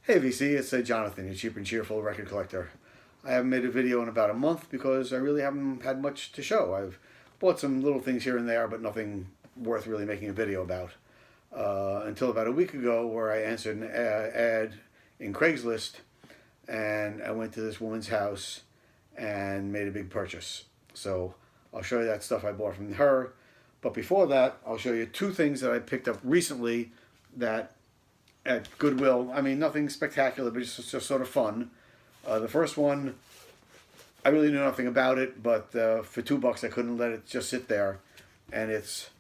Hey VC, it's Jonathan, your cheap and cheerful record collector. I haven't made a video in about a month because I really haven't had much to show. I've bought some little things here and there, but nothing worth really making a video about. Until about a week ago, where I answered an ad in Craigslist, and I went to this woman's house and made a big purchase. So I'll show you that stuff I bought from her. But before that, I'll show you two things that I picked up recently that at Goodwill. I mean, nothing spectacular, but just sort of fun. The first one, I really knew nothing about it, but for $2 I couldn't let it just sit there. And it's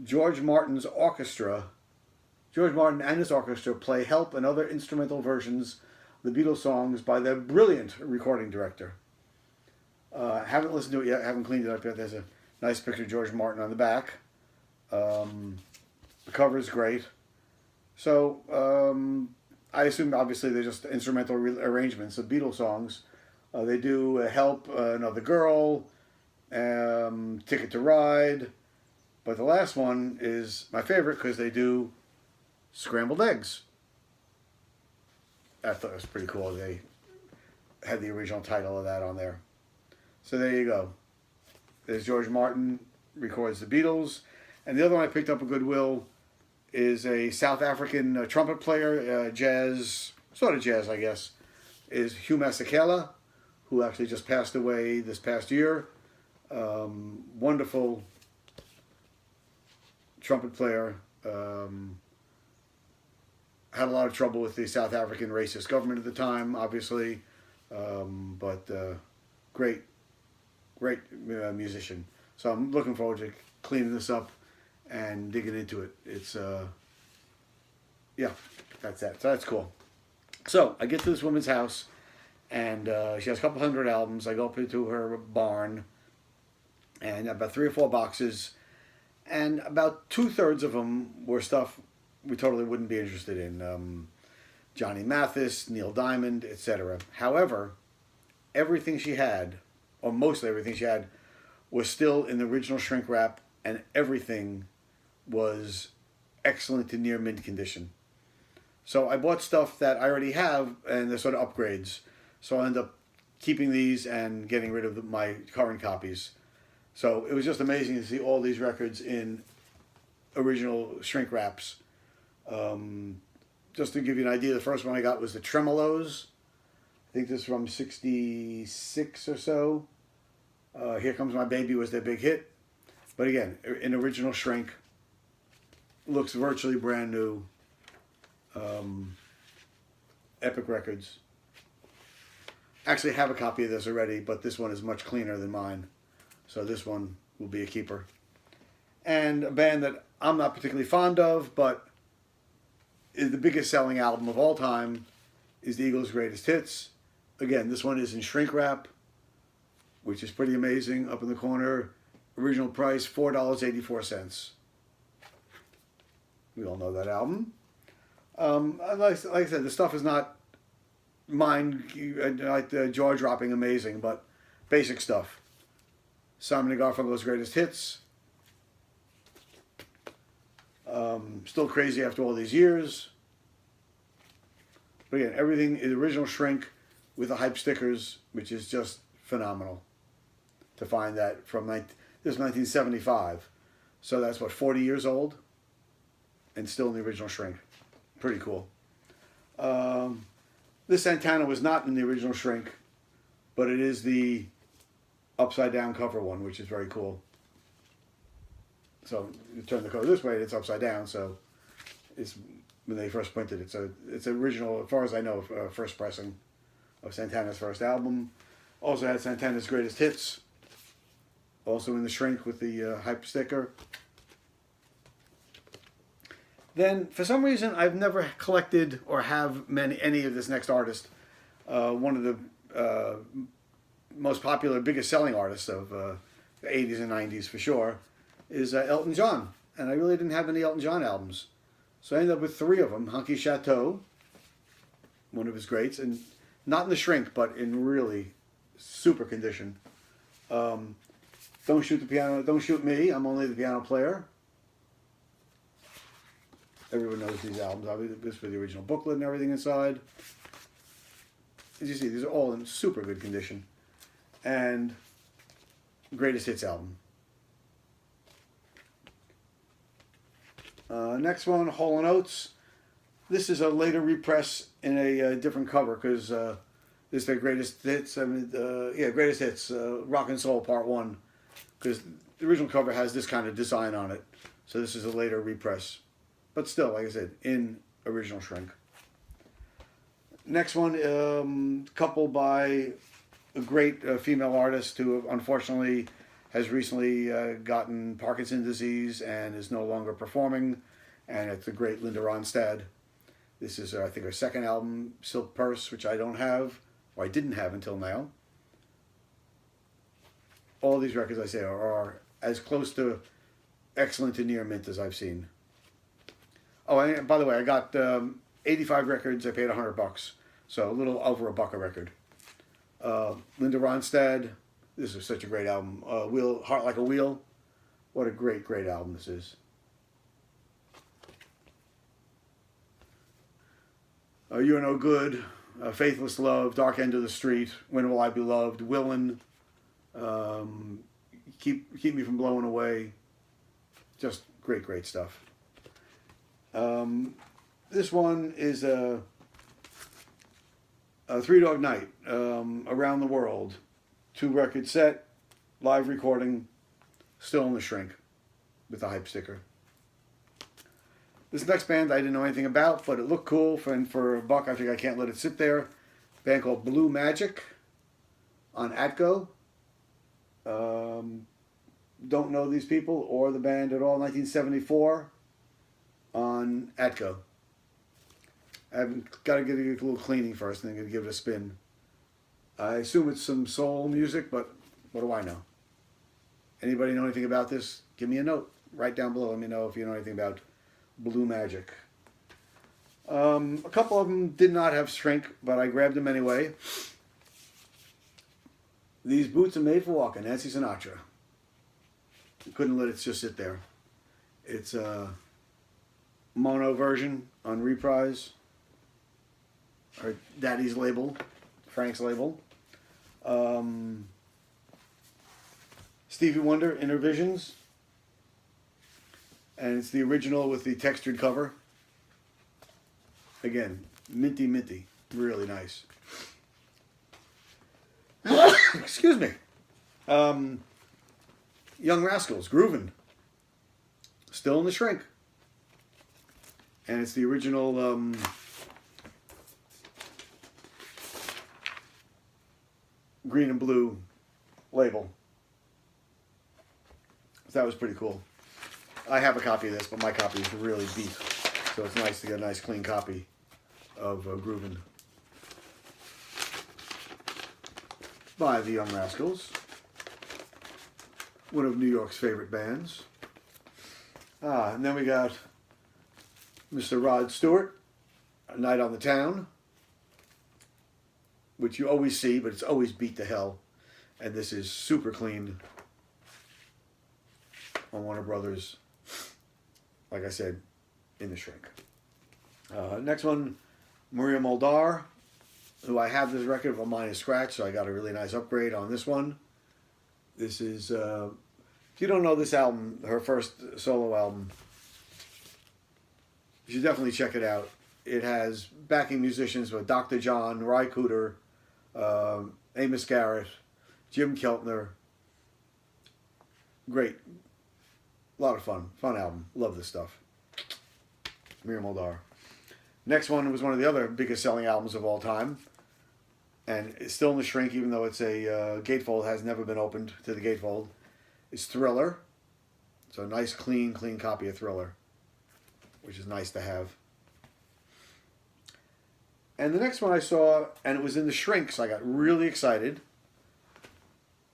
George Martin's orchestra. George Martin and his orchestra play Help and other instrumental versions of the Beatles songs by their brilliant recording director. Haven't listened to it yet, haven't cleaned it up yet. There's a nice picture of George Martin on the back. The cover is great. So I assume obviously they're just instrumental arrangements of Beatles songs. They do Help, Another Girl, Ticket to Ride. But the last one is my favorite because they do Scrambled Eggs. I thought it was pretty cool. They had the original title of that on there. So there you go. There's George Martin records the Beatles. And the other one I picked up at Goodwill is a South African trumpet player, jazz, sort of jazz, I guess, is Hugh Masekela, who actually just passed away this past year. Wonderful trumpet player. Had a lot of trouble with the South African racist government at the time, obviously, but great musician. So I'm looking forward to cleaning this up and digging into it. It's yeah, that's that. So that's cool. So I get to this woman's house, and she has a couple hundred albums. I go up into her barn, and about 3 or 4 boxes, and about 2/3 of them were stuff we totally wouldn't be interested in. Johnny Mathis, Neil Diamond, etc. However, everything she had, or mostly everything she had, was still in the original shrink wrap, and everything was excellent to near mint condition. So I bought stuff that I already have, and they're sort of upgrades. So I end up keeping these and getting rid of my current copies. So it was just amazing to see all these records in original shrink wraps. Just to give you an idea, the first one I got was the Tremolos. I think this is from '66 or so. Here Comes My Baby was their big hit. But again, in original shrink. Looks virtually brand new. Epic Records. Actually, I have a copy of this already, but this one is much cleaner than mine. So this one will be a keeper. And a band that I'm not particularly fond of, but is the biggest selling album of all time, is the Eagles' Greatest Hits. Again, this one is in shrink wrap, which is pretty amazing. Up in the corner, original price $4.84. We all know that album. Like I said, the stuff is not mind like the jaw dropping amazing, but basic stuff. Simon & Garfunkel's Greatest Hits. Still crazy after all these years. But again, everything is original shrink with the hype stickers, which is just phenomenal to find that from this is 1975. So that's what, 40 years old? And still in the original shrink. Pretty cool. This Santana was not in the original shrink, but it is the upside down cover one, which is very cool. So you turn the cover this way, it's upside down. So it's when they first printed it. So it's original, as far as I know, first pressing of Santana's first album. Also had Santana's Greatest Hits. Also in the shrink with the hype sticker. Then, for some reason, I've never collected or have any of this next artist. One of the most popular, biggest selling artists of the 80s and 90s for sure is Elton John. And I really didn't have any Elton John albums. So I ended up with 3 of them. Hunky Chateau, one of his greats, and not in the shrink, but in really super condition. Don't Shoot the Piano, Don't Shoot Me, I'm Only the Piano Player. Everyone knows these albums. Obviously, this for the original booklet and everything inside. As you see, these are all in super good condition. And greatest hits album. Next one, Hall & Oates. This is a later repress in a different cover because this is their greatest hits. Greatest hits, Rock and Soul Part 1. Because the original cover has this kind of design on it. So this is a later repress. But still, like I said, in original shrink. Next one, coupled by a great female artist who unfortunately has recently gotten Parkinson's disease and is no longer performing. And it's the great Linda Ronstadt. This is, I think, her second album, Silk Purse, which I don't have, or I didn't have until now. All these records, I say, are as close to excellent to near mint as I've seen. Oh, and by the way, I got 85 records. I paid $100, so a little over $1 a record. Linda Ronstadt. This is such a great album. Heart Like a Wheel. What a great, great album this is. You're No Good, Faithless Love, Dark End of the Street, When Will I Be Loved, Willin', Keep Me From Blowing Away. Just great, great stuff. This one is a Three Dog Night, Around the World. 2-record set, live recording, still in the shrink with the hype sticker. This next band I didn't know anything about, but it looked cool, and for $1, I think I can't let it sit there. A band called Blue Magic on Atco. Don't know these people or the band at all. 1974 on Atco. I've got to give it a little cleaning first, and then I'm going to give it a spin. I assume it's some soul music, but what do I know? Anybody know anything about this? Give me a note right down below. Let me know if you know anything about Blue Magic. A couple of them did not have shrink, but I grabbed them anyway. These Boots Are Made for Walking, Nancy Sinatra. Couldn't let it just sit there. It's a mono version on Reprise. Or Daddy's label, Frank's label. Stevie Wonder, Inner Visions. And it's the original with the textured cover. Again, minty, minty. Really nice. Excuse me. Young Rascals, Groovin'. Still in the shrink. And it's the original green and blue label. So that was pretty cool. I have a copy of this, but my copy is really beat. So it's nice to get a nice clean copy of Groovin' by the Young Rascals. One of New York's favorite bands. And then we got Mr. Rod Stewart, A Night on the Town, which you always see, but it's always beat to hell. And this is super clean on Warner Brothers. Like I said, in the shrink. Next one, Maria Muldaur, who I have this record, but mine is scratched, so I got a really nice upgrade on this one. This is, if you don't know this album, her first solo album, you should definitely check it out. It has backing musicians with Dr. John, Ry Cooder, Amos Garrett, Jim Keltner. Great. A lot of fun. Fun album. Love this stuff. Maria Muldaur. Next one was one of the other biggest selling albums of all time. And it's still in the shrink, even though it's a gatefold, has never been opened to the gatefold. It's Thriller. So a nice, clean copy of Thriller, which is nice to have. And the next one I saw, and it was in the shrink, so I got really excited.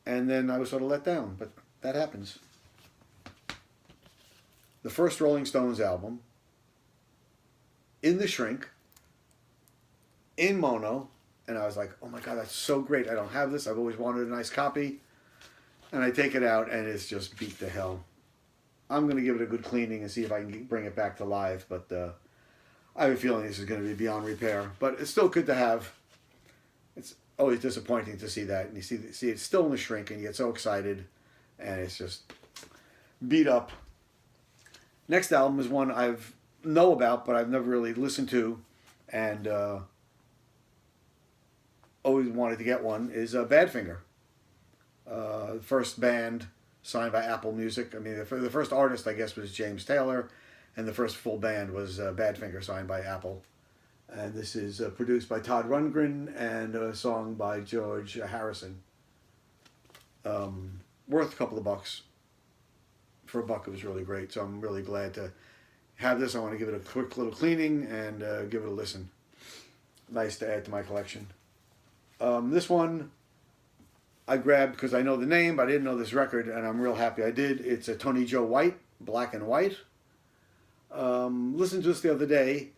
And then I was sort of let down, but that happens. The first Rolling Stones album, in the shrink, in mono, and I was like, oh my God, that's so great. I don't have this. I've always wanted a nice copy. And I take it out, and it's just beat to hell. I'm going to give it a good cleaning and see if I can bring it back to live. But I have a feeling this is going to be beyond repair. But it's still good to have. It's always disappointing to see that. And you see it's still in the shrink and you get so excited. And it's just beat up. Next album is one I've know about, but I've never really listened to. And always wanted to get one, is Badfinger. The first band signed by Apple Music. I mean, the first artist, I guess, was James Taylor, and the first full band was Badfinger, signed by Apple. And this is produced by Todd Rundgren and a song by George Harrison. Worth a couple of bucks. For $1, it was really great, so I'm really glad to have this. I want to give it a quick little cleaning and give it a listen. Nice to add to my collection. This one I grabbed because I know the name, but I didn't know this record, and I'm real happy I did. It's a Tony Joe White, Black and White. Listened to this the other day.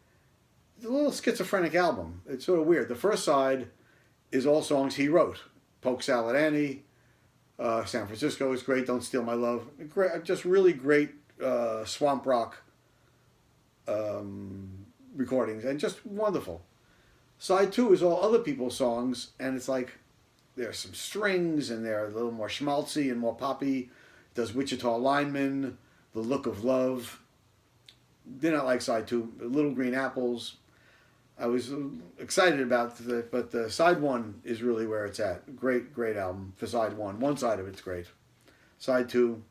It's a little schizophrenic album. It's sort of weird. The first side is all songs he wrote. Polk Salad Annie, San Francisco is great, Don't Steal My Love. Great, just really great swamp rock recordings, and just wonderful. Side 2 is all other people's songs, and it's like there's some strings, and they're a little more schmaltzy and more poppy. It does Wichita Lineman, The Look of Love. Did not like side 2. Little Green Apples. I was excited about it, but the side 1 is really where it's at. Great album for side 1. One side of it's great. Side 2,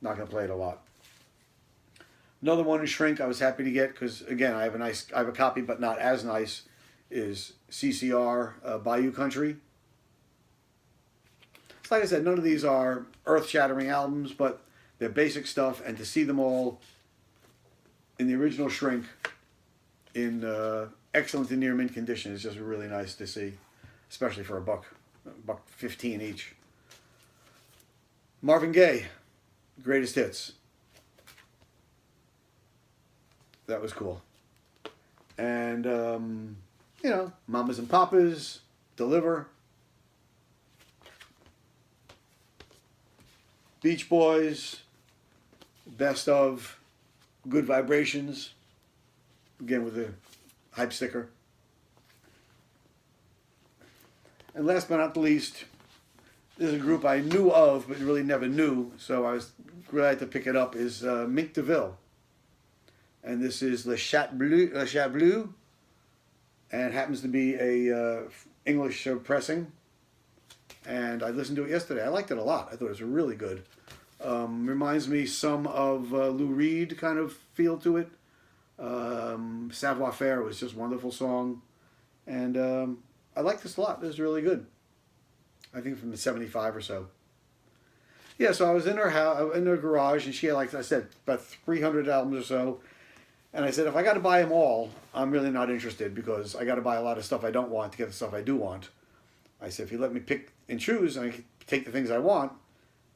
not going to play it a lot. Another one in shrink I was happy to get because, again, I have a copy, but not as nice, is CCR Bayou Country. It's like I said, none of these are earth-shattering albums, but they're basic stuff, and to see them all in the original shrink in excellent to near mint condition is just really nice to see, especially for $1.15 each. Marvin Gaye, Greatest Hits. That was cool. And, you know, Mamas and Papas, Deliver. Beach Boys, Best of, Good Vibrations. Again with the hype sticker. And last but not the least, this is a group I knew of but really never knew, so I was glad to pick it up, is Mink DeVille. And this is Le Chat Bleu, and happens to be a English pressing. And I listened to it yesterday. I liked it a lot. I thought it was really good. Reminds me some of Lou Reed kind of feel to it. Savoir Faire was just a wonderful song. And I like this a lot. This is really good. I think from the 75 or so. Yeah, so I was in her house, in her garage, and she had, like I said, about 300 albums or so. And I said, if I got to buy them all, I'm really not interested because I got to buy a lot of stuff I don't want to get the stuff I do want. I said, if you let me pick and choose and I can take the things I want,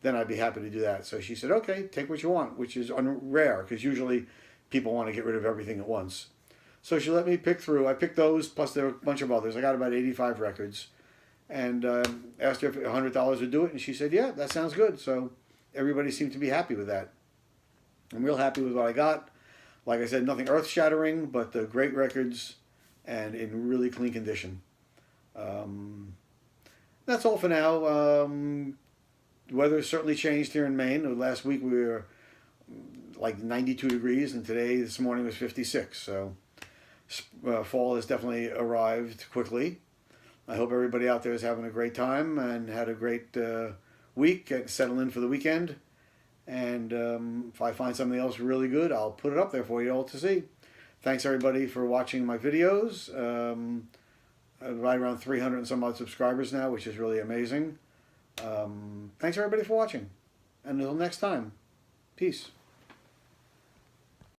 then I'd be happy to do that. So she said, okay, take what you want, which is rare because usually people want to get rid of everything at once. So she let me pick through. I picked those, plus there were a bunch of others. I got about 85 records. And asked her if $100 would do it, and she said, yeah, that sounds good. So everybody seemed to be happy with that. I'm real happy with what I got. Like I said, nothing earth-shattering, but great records and in really clean condition. That's all for now. The weather certainly changed here in Maine. Last week we were like 92 degrees, and this morning was 56. So fall has definitely arrived quickly. I hope everybody out there is having a great time and had a great week, settling in for the weekend. And if I find something else really good, I'll put it up there for you all to see. Thanks everybody for watching my videos. Right around 300 and some odd subscribers now, which is really amazing. Thanks everybody for watching. And until next time, peace.